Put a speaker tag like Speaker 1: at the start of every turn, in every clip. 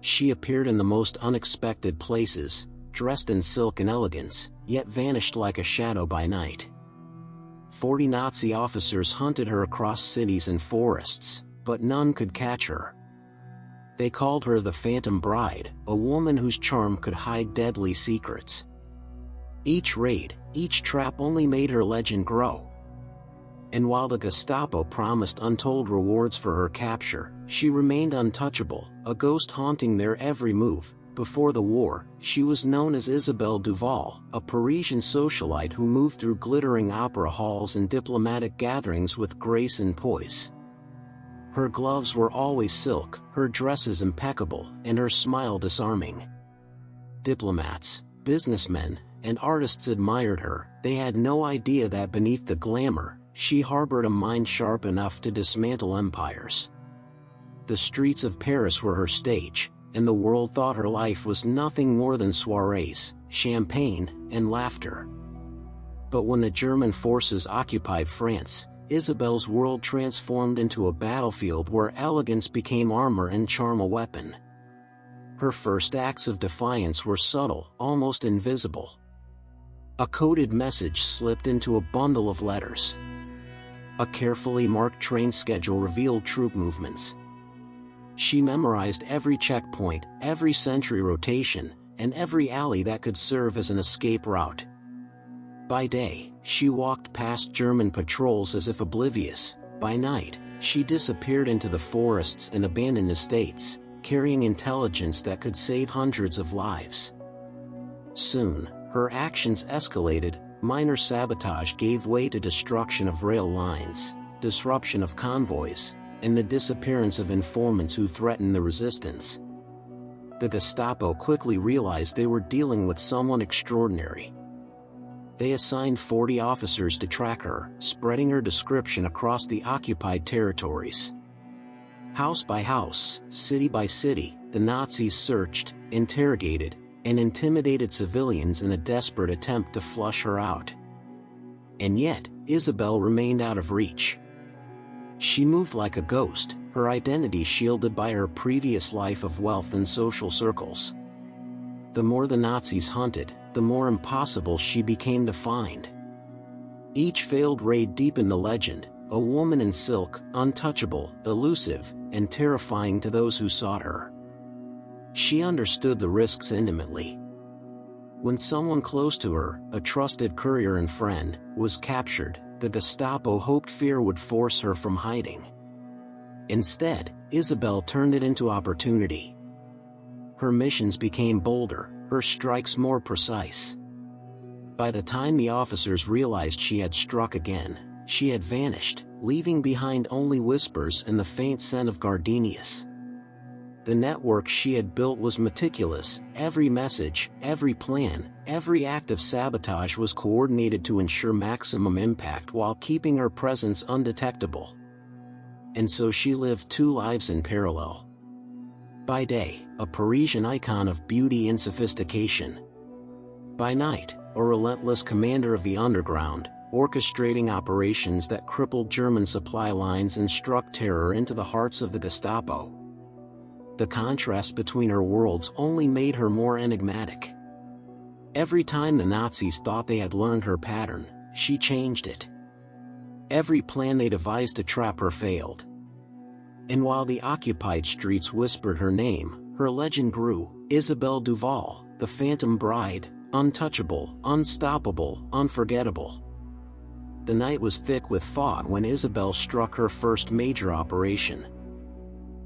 Speaker 1: She appeared in the most unexpected places, dressed in silk and elegance, yet vanished like a shadow by night. 40 Nazi officers hunted her across cities and forests, but none could catch her. They called her the Phantom Bride, a woman whose charm could hide deadly secrets. Each raid, each trap only made her legend grow. And while the Gestapo promised untold rewards for her capture, she remained untouchable, a ghost haunting their every move. Before the war, she was known as Isabelle Duval, a Parisian socialite who moved through glittering opera halls and diplomatic gatherings with grace and poise. Her gloves were always silk, her dresses impeccable, and her smile disarming. Diplomats, businessmen, and artists admired her. They had no idea that beneath the glamour, she harbored a mind sharp enough to dismantle empires. The streets of Paris were her stage, and the world thought her life was nothing more than soirees, champagne, and laughter. But when the German forces occupied France, Isabelle's world transformed into a battlefield where elegance became armor and charm a weapon. Her first acts of defiance were subtle, almost invisible. A coded message slipped into a bundle of letters. A carefully marked train schedule revealed troop movements. She memorized every checkpoint, every sentry rotation, and every alley that could serve as an escape route. By day, she walked past German patrols as if oblivious. By night, she disappeared into the forests and abandoned estates, carrying intelligence that could save hundreds of lives. Soon, her actions escalated. Minor sabotage gave way to destruction of rail lines, disruption of convoys, and the disappearance of informants who threatened the resistance. The Gestapo quickly realized they were dealing with someone extraordinary. They assigned 40 officers to track her, spreading her description across the occupied territories. House by house, city by city, the Nazis searched, interrogated, and intimidated civilians in a desperate attempt to flush her out. And yet, Isabelle remained out of reach. She moved like a ghost, her identity shielded by her previous life of wealth and social circles. The more the Nazis hunted, the more impossible she became to find. Each failed raid deepened the legend, a woman in silk, untouchable, elusive, and terrifying to those who sought her. She understood the risks intimately. When someone close to her, a trusted courier and friend, was captured, the Gestapo hoped fear would force her from hiding. Instead, Isabelle turned it into opportunity. Her missions became bolder, her strikes more precise. By the time the officers realized she had struck again, she had vanished, leaving behind only whispers and the faint scent of gardenias. The network she had built was meticulous. Every message, every plan, every act of sabotage was coordinated to ensure maximum impact while keeping her presence undetectable. And so she lived two lives in parallel. By day, a Parisian icon of beauty and sophistication. By night, a relentless commander of the underground, orchestrating operations that crippled German supply lines and struck terror into the hearts of the Gestapo. The contrast between her worlds only made her more enigmatic. Every time the Nazis thought they had learned her pattern, she changed it. Every plan they devised to trap her failed. And while the occupied streets whispered her name, her legend grew. Isabelle Duval, the Phantom Bride, untouchable, unstoppable, unforgettable. The night was thick with fog when Isabelle struck her first major operation.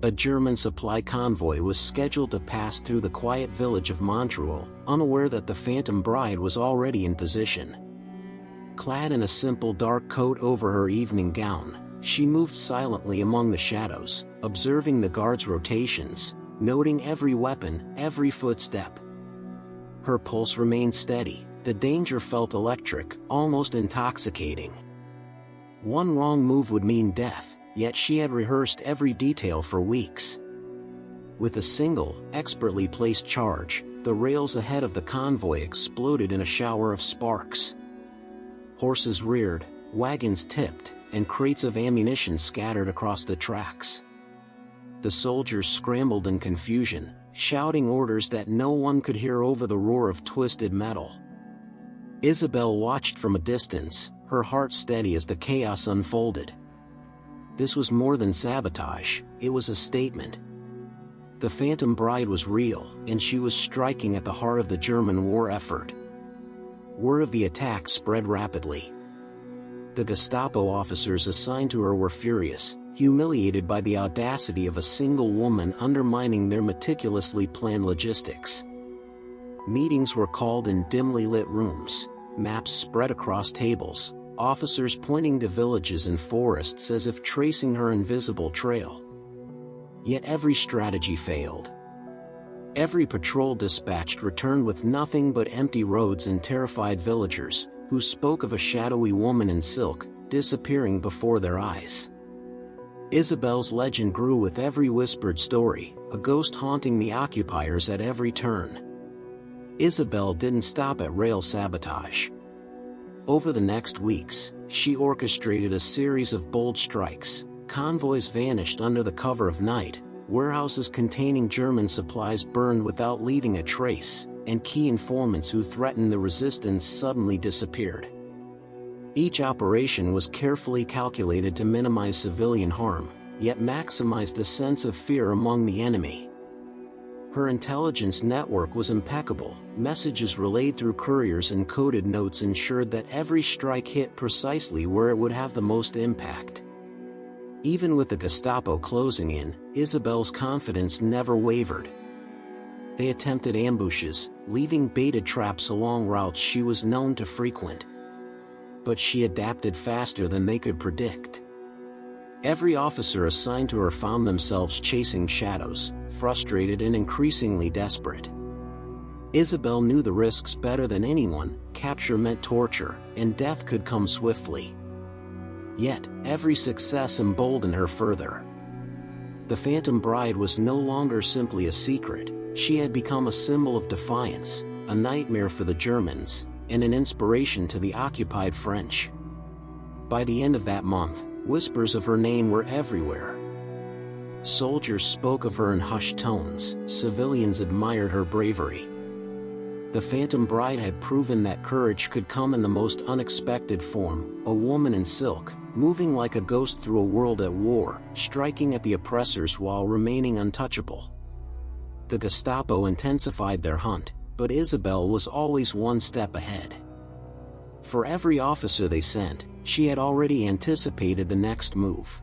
Speaker 1: A German supply convoy was scheduled to pass through the quiet village of Montreuil, unaware that the Phantom Bride was already in position. Clad in a simple dark coat over her evening gown, she moved silently among the shadows, observing the guards' rotations, noting every weapon, every footstep. Her pulse remained steady, the danger felt electric, almost intoxicating. One wrong move would mean death, yet she had rehearsed every detail for weeks. With a single, expertly placed charge, the rails ahead of the convoy exploded in a shower of sparks. Horses reared, wagons tipped, and crates of ammunition scattered across the tracks. The soldiers scrambled in confusion, shouting orders that no one could hear over the roar of twisted metal. Isabelle watched from a distance, her heart steady as the chaos unfolded. This was more than sabotage, it was a statement. The Phantom Bride was real, and she was striking at the heart of the German war effort. Word of the attack spread rapidly. The Gestapo officers assigned to her were furious, humiliated by the audacity of a single woman undermining their meticulously planned logistics. Meetings were called in dimly lit rooms, maps spread across tables, officers pointing to villages and forests as if tracing her invisible trail. Yet every strategy failed. Every patrol dispatched returned with nothing but empty roads and terrified villagers, who spoke of a shadowy woman in silk, disappearing before their eyes. Isabelle's legend grew with every whispered story, a ghost haunting the occupiers at every turn. Isabelle didn't stop at rail sabotage. Over the next weeks, she orchestrated a series of bold strikes. Convoys vanished under the cover of night, warehouses containing German supplies burned without leaving a trace, and key informants who threatened the resistance suddenly disappeared. Each operation was carefully calculated to minimize civilian harm, yet maximize the sense of fear among the enemy. Her intelligence network was impeccable. Messages relayed through couriers and coded notes ensured that every strike hit precisely where it would have the most impact. Even with the Gestapo closing in, Isabelle's confidence never wavered. They attempted ambushes, leaving baited traps along routes she was known to frequent. But she adapted faster than they could predict. Every officer assigned to her found themselves chasing shadows, frustrated and increasingly desperate. Isabelle knew the risks better than anyone. Capture meant torture, and death could come swiftly. Yet, every success emboldened her further. The Phantom Bride was no longer simply a secret, she had become a symbol of defiance, a nightmare for the Germans, and an inspiration to the occupied French. By the end of that month, whispers of her name were everywhere. Soldiers spoke of her in hushed tones, civilians admired her bravery. The Phantom Bride had proven that courage could come in the most unexpected form, a woman in silk, moving like a ghost through a world at war, striking at the oppressors while remaining untouchable. The Gestapo intensified their hunt, but Isabelle was always one step ahead. For every officer they sent, she had already anticipated the next move.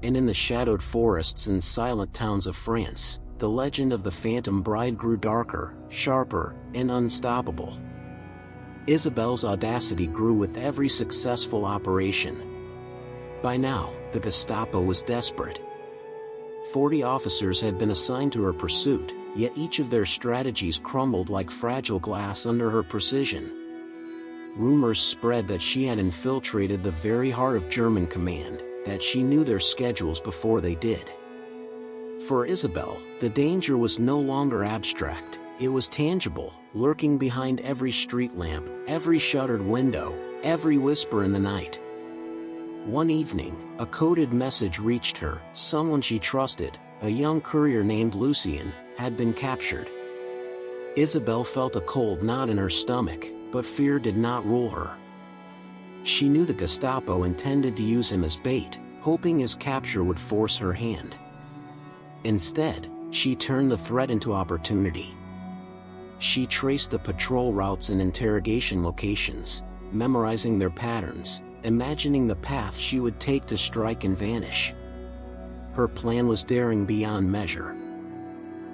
Speaker 1: And in the shadowed forests and silent towns of France, the legend of the Phantom Bride grew darker, sharper, and unstoppable. Isabelle's audacity grew with every successful operation. By now, the Gestapo was desperate. 40 officers had been assigned to her pursuit, yet each of their strategies crumbled like fragile glass under her precision. Rumors spread that she had infiltrated the very heart of German command, that she knew their schedules before they did. For Isabelle, the danger was no longer abstract, it was tangible, lurking behind every street lamp, every shuttered window, every whisper in the night. One evening, a coded message reached her. Someone she trusted, a young courier named Lucien, had been captured. Isabelle felt a cold knot in her stomach, but fear did not rule her. She knew the Gestapo intended to use him as bait, hoping his capture would force her hand. Instead, she turned the threat into opportunity. She traced the patrol routes and interrogation locations, memorizing their patterns, imagining the path she would take to strike and vanish. Her plan was daring beyond measure.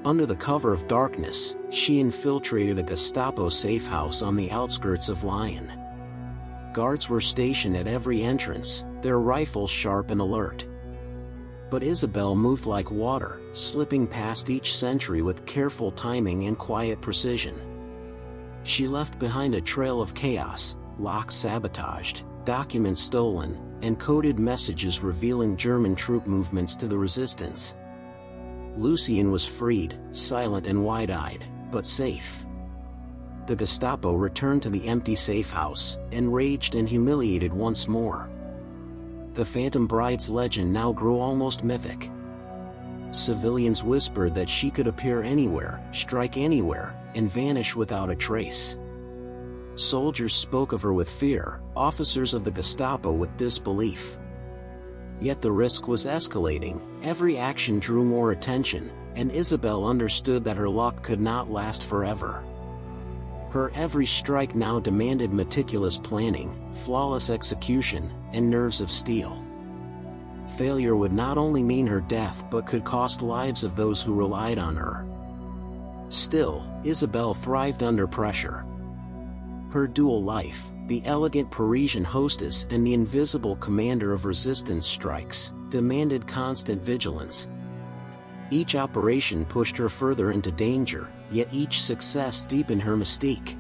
Speaker 1: Under the cover of darkness, she infiltrated a Gestapo safe house on the outskirts of Lyon. Guards were stationed at every entrance, their rifles sharp and alert. But Isabelle moved like water, slipping past each sentry with careful timing and quiet precision. She left behind a trail of chaos, locks sabotaged, documents stolen, and coded messages revealing German troop movements to the resistance. Lucien was freed, silent and wide-eyed, but safe. The Gestapo returned to the empty safe house, enraged and humiliated once more. The Phantom Bride's legend now grew almost mythic. Civilians whispered that she could appear anywhere, strike anywhere, and vanish without a trace. Soldiers spoke of her with fear, officers of the Gestapo with disbelief. Yet the risk was escalating, every action drew more attention, and Isabelle understood that her luck could not last forever. Her every strike now demanded meticulous planning, flawless execution, and nerves of steel. Failure would not only mean her death but could cost lives of those who relied on her. Still, Isabelle thrived under pressure. Her dual life, the elegant Parisian hostess and the invisible commander of resistance strikes, demanded constant vigilance. Each operation pushed her further into danger, yet each success deepened her mystique.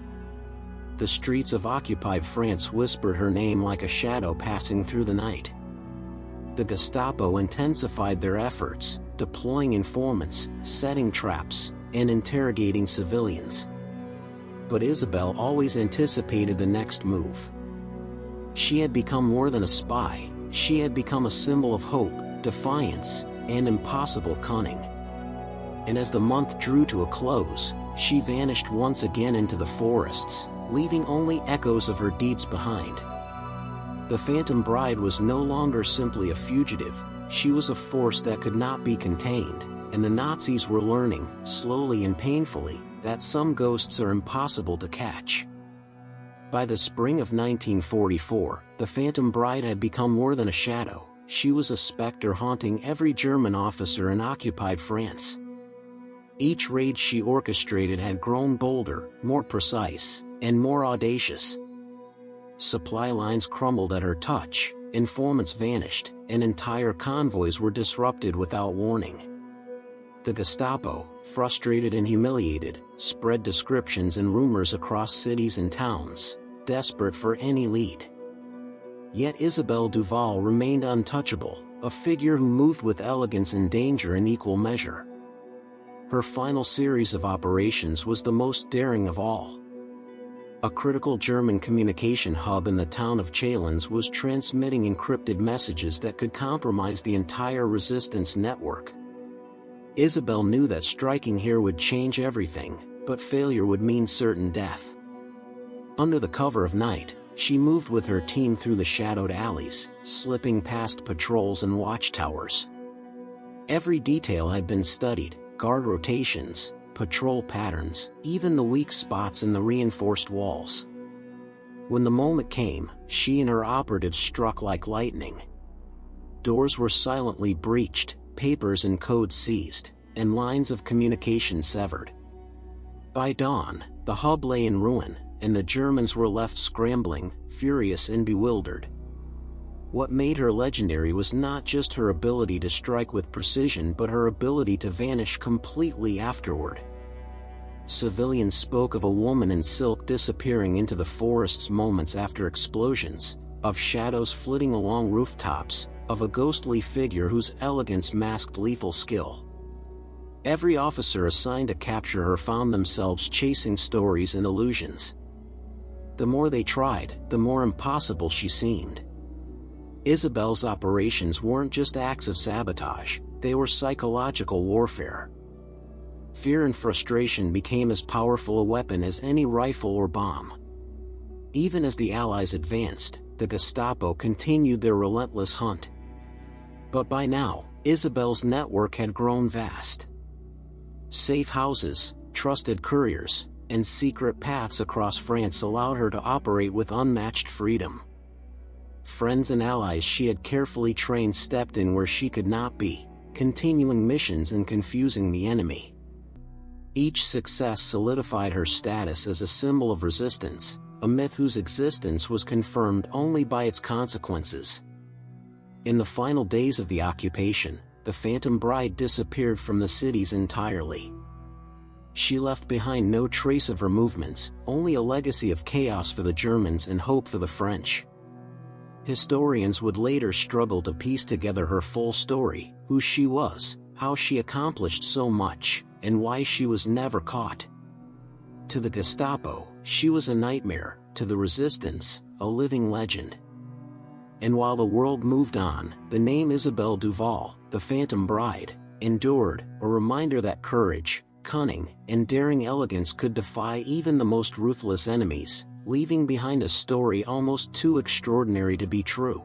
Speaker 1: The streets of occupied France whispered her name like a shadow passing through the night. The Gestapo intensified their efforts, deploying informants, setting traps, and interrogating civilians. But Isabelle always anticipated the next move. She had become more than a spy, she had become a symbol of hope, defiance, and impossible cunning. And as the month drew to a close, she vanished once again into the forests, leaving only echoes of her deeds behind. The Phantom Bride was no longer simply a fugitive, she was a force that could not be contained, and the Nazis were learning, slowly and painfully, that some ghosts are impossible to catch. By the spring of 1944, the Phantom Bride had become more than a shadow, she was a specter haunting every German officer in occupied France. Each raid she orchestrated had grown bolder, more precise, and more audacious. Supply lines crumbled at her touch, informants vanished, and entire convoys were disrupted without warning. The Gestapo, frustrated and humiliated, spread descriptions and rumors across cities and towns, desperate for any lead. Yet Isabelle Duval remained untouchable, a figure who moved with elegance and danger in equal measure. Her final series of operations was the most daring of all. A critical German communication hub in the town of Chalons was transmitting encrypted messages that could compromise the entire resistance network. Isabelle knew that striking here would change everything, but failure would mean certain death. Under the cover of night, she moved with her team through the shadowed alleys, slipping past patrols and watchtowers. Every detail had been studied, guard rotations, patrol patterns, even the weak spots in the reinforced walls. When the moment came, she and her operatives struck like lightning. Doors were silently breached, papers and codes seized, and lines of communication severed. By dawn, the hub lay in ruin, and the Germans were left scrambling, furious and bewildered. What made her legendary was not just her ability to strike with precision but her ability to vanish completely afterward. Civilians spoke of a woman in silk disappearing into the forests moments after explosions, of shadows flitting along rooftops, of a ghostly figure whose elegance masked lethal skill. Every officer assigned to capture her found themselves chasing stories and illusions. The more they tried, the more impossible she seemed. Isabelle's operations weren't just acts of sabotage, they were psychological warfare. Fear and frustration became as powerful a weapon as any rifle or bomb. Even as the Allies advanced, the Gestapo continued their relentless hunt. But by now, Isabelle's network had grown vast. Safe houses, trusted couriers, and secret paths across France allowed her to operate with unmatched freedom. Friends and allies she had carefully trained stepped in where she could not be, continuing missions and confusing the enemy. Each success solidified her status as a symbol of resistance, a myth whose existence was confirmed only by its consequences. In the final days of the occupation, the Phantom Bride disappeared from the cities entirely. She left behind no trace of her movements, only a legacy of chaos for the Germans and hope for the French. Historians would later struggle to piece together her full story, who she was, how she accomplished so much, and why she was never caught. To the Gestapo, she was a nightmare, to the resistance, a living legend. And while the world moved on, the name Isabelle Duval, the Phantom Bride, endured, a reminder that courage, cunning, and daring elegance could defy even the most ruthless enemies, leaving behind a story almost too extraordinary to be true.